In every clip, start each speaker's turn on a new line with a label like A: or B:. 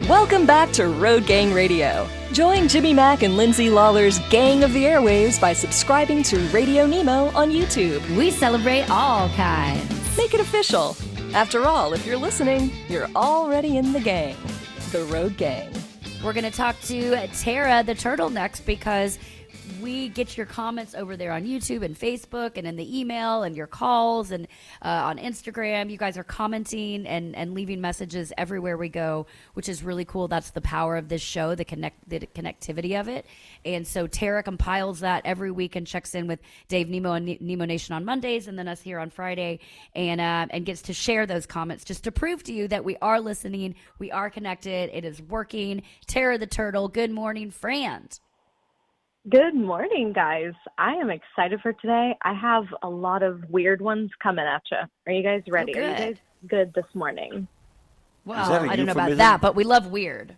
A: Welcome back to Road Gang Radio. Join Jimmy Mack and Lindsay Lawler's Gang of the Airwaves by subscribing to Radio Nemo on YouTube.
B: We celebrate all kinds.
A: Make it official. After all, if you're listening, you're already in the gang. The Road Gang.
B: We're going to talk to Tarrah the Turtle next because we get your comments over there on YouTube and Facebook and in the email and your calls and on Instagram. You guys are commenting and leaving messages everywhere we go, which is really cool. That's the power of this show, the connectivity of it. And so Tarrah compiles that every week and checks in with Dave Nemo and Nemo Nation on Mondays and then us here on Friday and gets to share those comments just to prove to you that we are listening, we are connected, it is working. Tarrah the Turtle, good morning, friend.
C: Good morning, guys. I am excited for today. I have a lot of weird ones coming at you. Are you guys ready?
B: Oh,
C: Are you guys good this morning?
B: Well, I don't know about that, but we love weird.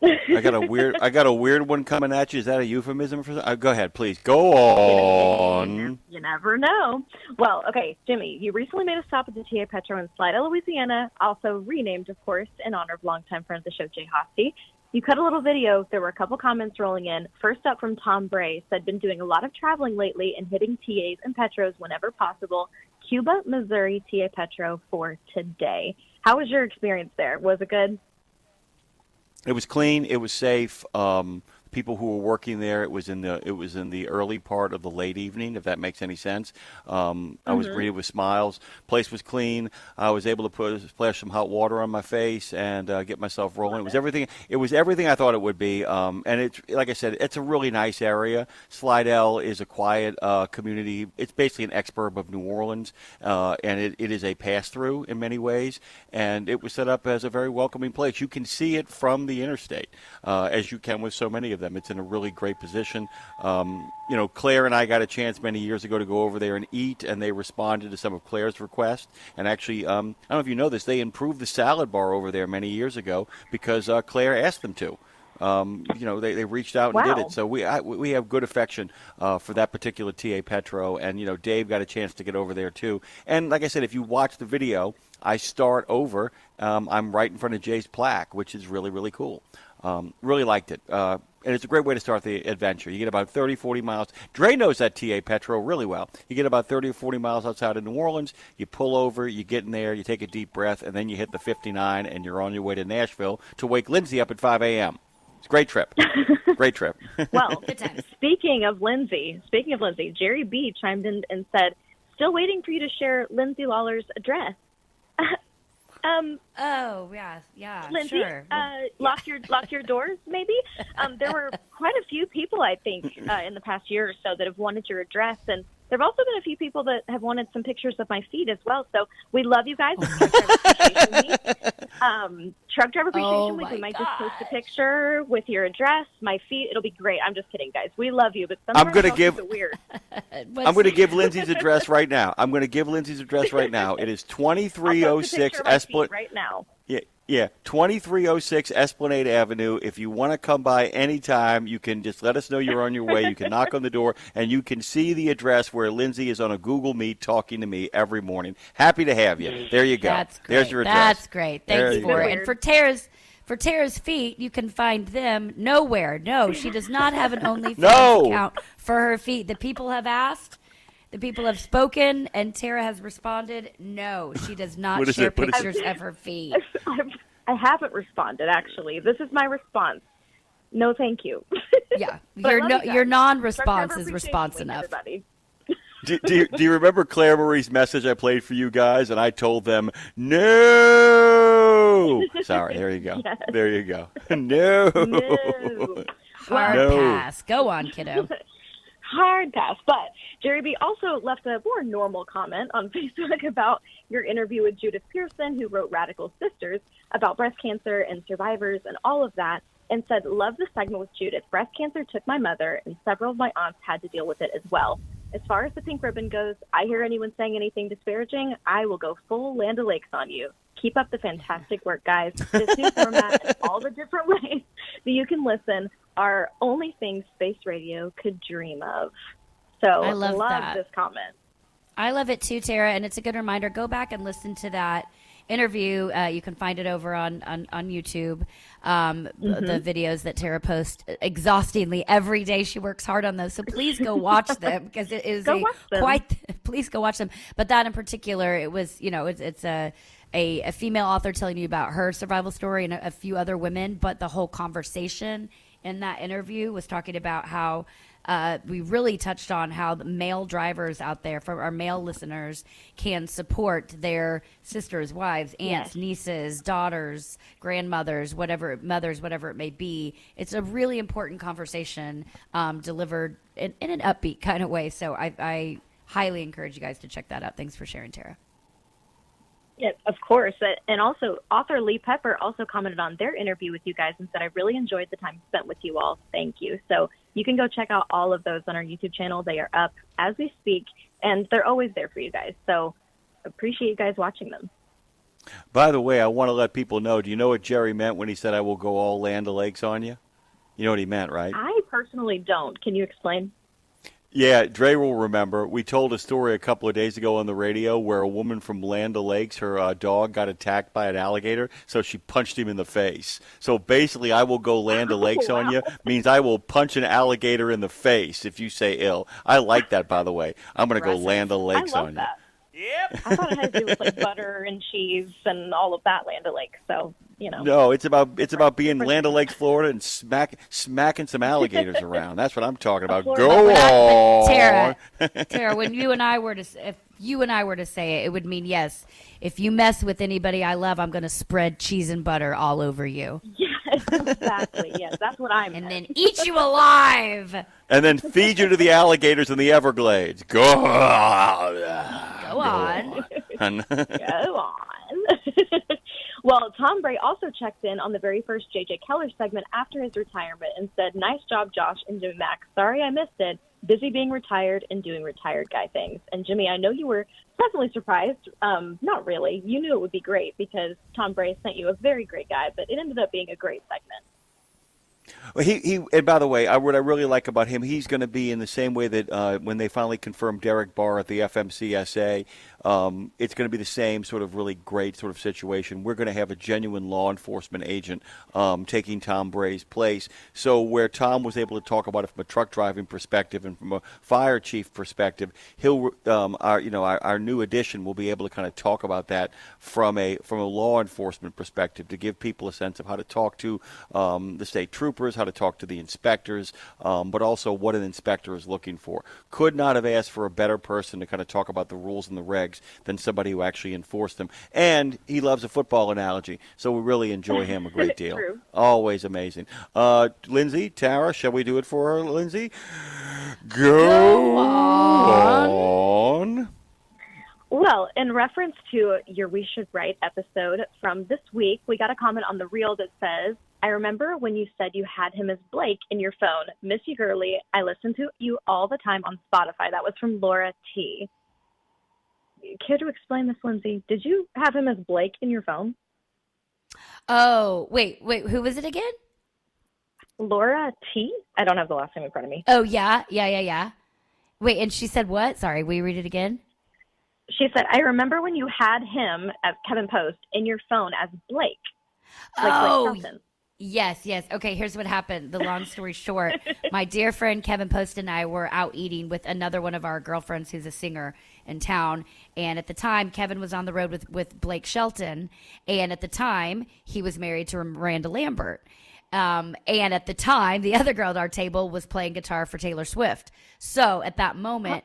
D: I got a weird one coming at you. Is that a euphemism for? Go ahead, please. Go on.
C: You never know. Well, okay, Jimmy, you recently made a stop at the TA Petro in Slida, Louisiana, also renamed, of course, in honor of longtime friend of the show, Jay Hosty. You cut a little video. There were a couple comments rolling in. First up from Tom Bray, said, been doing a lot of traveling lately and hitting TAs and Petros whenever possible. Cuba, Missouri, TA Petro for today. How was your experience there? Was it good?
D: It was clean. It was safe. People who were working there, it was in the early part of the late evening, if that makes any sense. I was greeted with smiles. Place was clean. I was able to splash some hot water on my face and get myself rolling. It was everything. It was everything I thought it would be. And it's like I said, it's a really nice area. Slidell is a quiet community. It's basically an exurb of New Orleans, and it is a pass through in many ways. And it was set up as a very welcoming place. You can see it from the interstate, as you can with so many of them. It's in a really great position. Claire and I got a chance many years ago to go over there and eat, and they responded to some of Claire's requests. And actually, I don't know if you know this, they improved the salad bar over there many years ago because Claire asked them to. They reached out and did it. So we have good affection for that particular TA Petro, and Dave got a chance to get over there too. And like I said, if you watch the video, I start over. I'm right in front of Jay's plaque, which is really, really cool. Really liked it. And it's a great way to start the adventure. You get about 30, 40 miles. Dre knows that TA Petro really well. You get about 30 or 40 miles outside of New Orleans. You pull over, you get in there, you take a deep breath, and then you hit the 59, and you're on your way to Nashville to wake Lindsay up at 5 a.m. It's a great trip. Great trip.
C: Well, speaking of Lindsay, Jerry B chimed in and said, still waiting for you to share Lindsay Lawler's address.
B: Oh, yeah,
C: Lindsay,
B: sure.
C: Lock your doors, maybe? There were quite a few people, I think, in the past year or so that have wanted your address, and there have also been a few people that have wanted some pictures of my feet as well. So we love you guys. Truck Driver Appreciation Week. We might just post a picture with your address, my feet. It'll be great. I'm just kidding, guys. We love you, but sometimes
D: I'm going to give
C: it weird.
D: I'm going to give Lindsay's address right now. It is 2306 Esplanade
C: right now.
D: Yeah, 2306 Esplanade Avenue. If you want to come by anytime, you can just let us know you're on your way. You can knock on the door, and you can see the address where Lindsay is on a Google Meet talking to me every morning. Happy to have you. There you go.
B: That's great.
D: There's your address.
B: That's great. Thanks for it. And for Tarrah's feet, you can find them nowhere. No, she does not have an OnlyFans account for her feet. The people have asked. The people have spoken, and Tarrah has responded, no, she does not share pictures of her feet.
C: I haven't responded, actually. This is my response. No, thank you.
B: Yeah, your non-response is response enough.
D: Do you remember Claire Marie's message I played for you guys, and I told them, no. Sorry, there you go. Yes. There you go. No.
B: Hard pass. Go on, kiddo.
C: Hard pass. But Jerry B also left a more normal comment on Facebook about your interview with Judith Pearson, who wrote Radical Sisters, about breast cancer and survivors and all of that, and said, love the segment with Judith. Breast cancer took my mother, and several of my aunts had to deal with it as well. As far as the pink ribbon goes, I hear anyone saying anything disparaging, I will go full Land O'Lakes on you. Keep up the fantastic work, guys. This new format and all the different ways that you can listen are only things space radio could dream of. So I love this comment.
B: I love it too, Tarrah, and it's a good reminder. Go back and listen to that interview. You can find it over on YouTube. The videos that Tarrah posts exhaustingly every day. She works hard on those. So please go watch them because it is please go watch them. But that in particular, it was, it's a female author telling you about her survival story and a few other women. But the whole conversation in that interview was talking about how we really touched on how the male drivers out there, for our male listeners, can support their sisters, wives, aunts, nieces, daughters, grandmothers, whatever it may be. It's a really important conversation delivered in an upbeat kind of way. So I highly encourage you guys to check that out. Thanks for sharing, Tarrah.
C: Yeah, of course. And also, author Lee Pepper also commented on their interview with you guys and said, I really enjoyed the time spent with you all. Thank you. So you can go check out all of those on our YouTube channel. They are up as we speak, and they're always there for you guys. So appreciate you guys watching them.
D: By the way, I want to let people know, do you know what Jerry meant when he said, I will go all Land O'Lakes on you? You know what he meant, right?
C: I personally don't. Can you explain?
D: Yeah, Dre will remember. We told a story a couple of days ago on the radio where a woman from Land O'Lakes, her dog got attacked by an alligator, so she punched him in the face. So basically, I will go Land O'Lakes on you means I will punch an alligator in the face if you say ill. I like that, by the way. I'm going to go Land O'Lakes on
C: that.
D: you. Yep.
C: I thought it had to do with like butter and cheese and all of that Land O'Lakes. So,
D: No, it's about being Land O'Lakes, Florida, and smacking some alligators around. That's what I'm talking about. Go on,
B: Tarrah. When you and I were to, if you and I were to say it, it would mean yes. If you mess with anybody I love, I'm going to spread cheese and butter all over you.
C: Yes, exactly. Yes, that's what I meant.
B: And then eat you alive.
D: And then feed you to the alligators in the Everglades. Go on.
B: Go on.
C: Go on. Well, Tom Bray also checked in on the very first JJ Keller segment after his retirement and said, nice job, Josh and Jimmy Mack. Sorry I missed it. Busy being retired and doing retired guy things. And Jimmy, I know you were pleasantly surprised. Not really. You knew it would be great because Tom Bray sent you a very great guy, but it ended up being a great segment.
D: Well, and by the way, what I really like about him, he's going to be in the same way that when they finally confirmed Derek Barr at the FMCSA, it's going to be the same sort of really great sort of situation. We're going to have a genuine law enforcement agent taking Tom Bray's place. So where Tom was able to talk about it from a truck driving perspective and from a fire chief perspective, our new addition will be able to kind of talk about that from a law enforcement perspective to give people a sense of how to talk to the state troopers, how to talk to the inspectors, but also what an inspector is looking for. Could not have asked for a better person to kind of talk about the rules and the regs than somebody who actually enforced them. And he loves a football analogy, so we really enjoy him a great deal.
C: True.
D: Always amazing. Lindsay, Tarrah, shall we do it for her, Lindsay? Go on.
C: Well, in reference to your We Should Write episode from this week, we got a comment on the reel that says, I remember when you said you had him as Blake in your phone. Miss you girly. I listen to you all the time on Spotify. That was from Laura T. Care to explain this, Lindsay? Did you have him as Blake in your phone?
B: Oh, wait. Who was it again?
C: Laura T? I don't have the last name in front of me.
B: Oh, yeah. Wait, and she said what? Sorry, will you read it again?
C: She said, I remember when you had him, as Kevin Post, in your phone as Blake. Blake Shelton.
B: Yes. Okay, here's what happened. The long story short, my dear friend Kevin Post and I were out eating with another one of our girlfriends who's a singer in town. And at the time, Kevin was on the road with Blake Shelton. And at the time, he was married to Miranda Lambert. And at the time, the other girl at our table was playing guitar for Taylor Swift. So at that moment,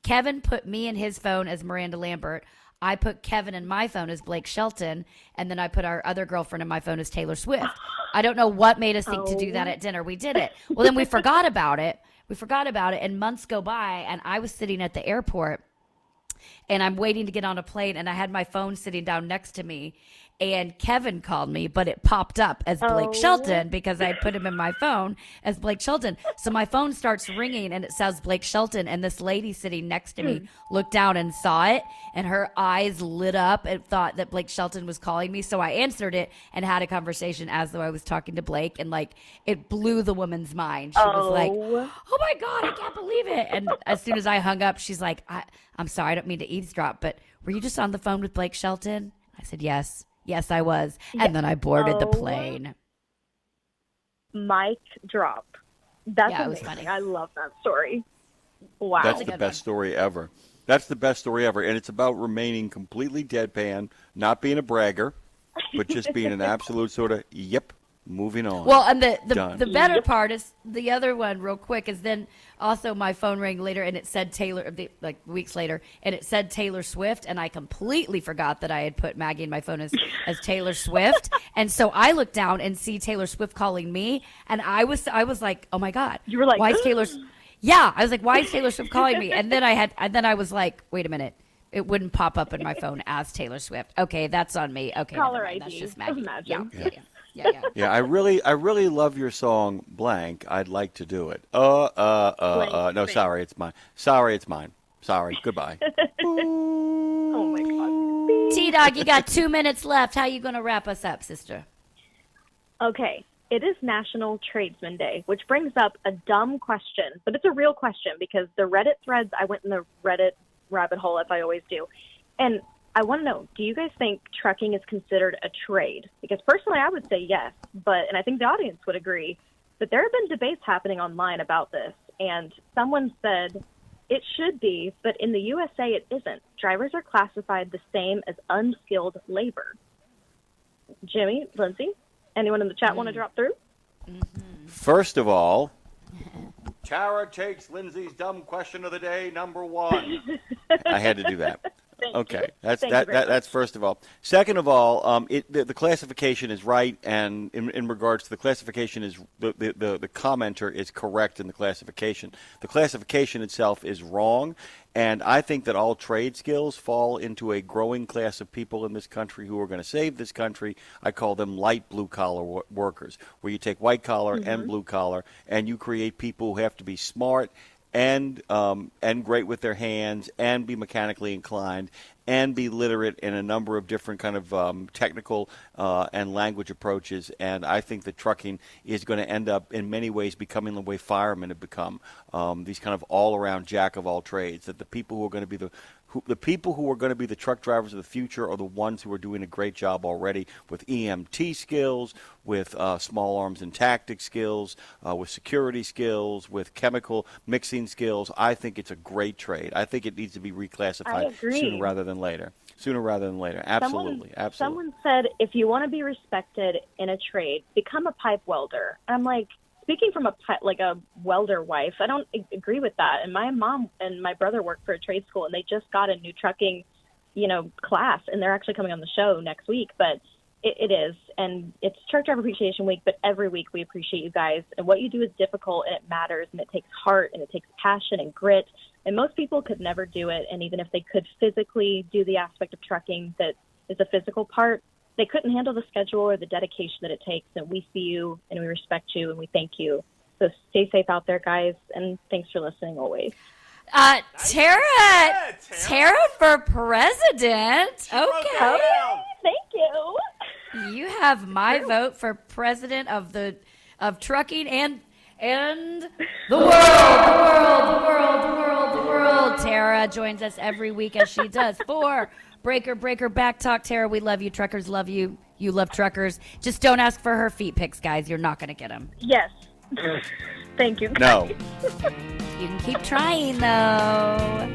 B: Kevin put me in his phone as Miranda Lambert. I put Kevin in my phone as Blake Shelton, and then I put our other girlfriend in my phone as Taylor Swift. I don't know what made us think to do that at dinner. We did it. Well, then we forgot about it. And months go by, and I was sitting at the airport, and I'm waiting to get on a plane, and I had my phone sitting down next to me, and Kevin called me, but it popped up as Blake Shelton because I had put him in my phone as Blake Shelton. So my phone starts ringing and it says Blake Shelton, and this lady sitting next to me looked down and saw it, and her eyes lit up and thought that Blake Shelton was calling me. So I answered it and had a conversation as though I was talking to Blake, and like it blew the woman's mind. She was like, "Oh my God, I can't believe it!" And as soon as I hung up, she's like, "I'm sorry, I don't mean to eavesdrop, but were you just on the phone with Blake Shelton?" I said, "Yes." Yes, I was. And then I boarded the plane.
C: Mic drop. That's
B: Yeah, it was
C: amazing.
B: funny.
C: I love that story. Wow.
D: That's the best story ever. That's the best story ever. And it's about remaining completely deadpan, not being a bragger, but just being an absolute sort of, yep, moving on.
B: Well, and the better part is the other one real quick is then also my phone rang later and it said like weeks later, and it said Taylor Swift, and I completely forgot that I had put Maggie in my phone as Taylor Swift. And so I looked down and see Taylor Swift calling me, and I was like, "Oh my God."
C: You were like,
B: "Why is Taylor Yeah, I was like, "Why is Taylor Swift calling me?" And then I was like, "Wait a minute. It wouldn't pop up in my phone as Taylor Swift. Okay, that's on me. Okay,
C: caller
B: never mind.
C: ID.
B: That's just Maggie."
C: Imagine.
D: Yeah, I really love your song Blank. I'd like to do it. No,
C: Blank.
D: sorry, it's mine. Sorry, it's mine. Sorry, goodbye.
C: Oh my God.
B: T-Dog, you got 2 minutes left. How you going to wrap us up, sister?
C: Okay. It is National Tradesman Day, which brings up a dumb question, but it's a real question because the Reddit threads, I went in the Reddit rabbit hole, as I always do, and I want to know, do you guys think trucking is considered a trade? Because personally, I would say yes, and I think the audience would agree. But there have been debates happening online about this, and someone said it should be, but in the USA it isn't. Drivers are classified the same as unskilled labor. Jimmy, Lindsay, anyone in the chat want to drop through?
D: First of all, Tarrah takes Lindsay's dumb question of the day, number 1. I had to do that. Okay, that's first of all. Second of all, the classification is right, and in regards to the classification is the commenter is correct in the classification. The classification itself is wrong, and I think that all trade skills fall into a growing class of people in this country who are going to save this country. I call them light blue collar workers, where you take white collar and blue collar, and you create people who have to be smart and great with their hands, and be mechanically inclined, and be literate in a number of different kind of technical and language approaches. And I think that trucking is going to end up, in many ways, becoming the way firemen have become, these kind of all-around jack of all trades. That the people who are going to be the truck drivers of the future are the ones who are doing a great job already with EMT skills, with small arms and tactics skills, with security skills, with chemical mixing skills. I think it's a great trade. I think it needs to be reclassified sooner rather than later. Absolutely.
C: Someone said, if you want to be respected in a trade, become a pipe welder. I'm like, speaking from a welder wife, I don't agree with that. And my mom and my brother work for a trade school, and they just got a new trucking, class, and they're actually coming on the show next week. But it is, and it's Truck Driver Appreciation Week. But every week we appreciate you guys, and what you do is difficult, and it matters, and it takes heart, and it takes passion and grit. And most people could never do it. And even if they could physically do the aspect of trucking that is a physical part, they couldn't handle the schedule or the dedication that it takes. And we see you, and we respect you, and we thank you. So stay safe out there, guys, and thanks for listening always.
B: Tarrah for president. Okay.
C: Thank you.
B: You have my vote for president of trucking and the world. Tarrah joins us every week as she does for Breaker Breaker Backtalk. Tarrah, we love you. Truckers love you. You love truckers. Just don't ask for her feet pics, guys. You're not going to get them.
C: Yes. Thank you, guys.
D: No.
B: You can keep trying, though.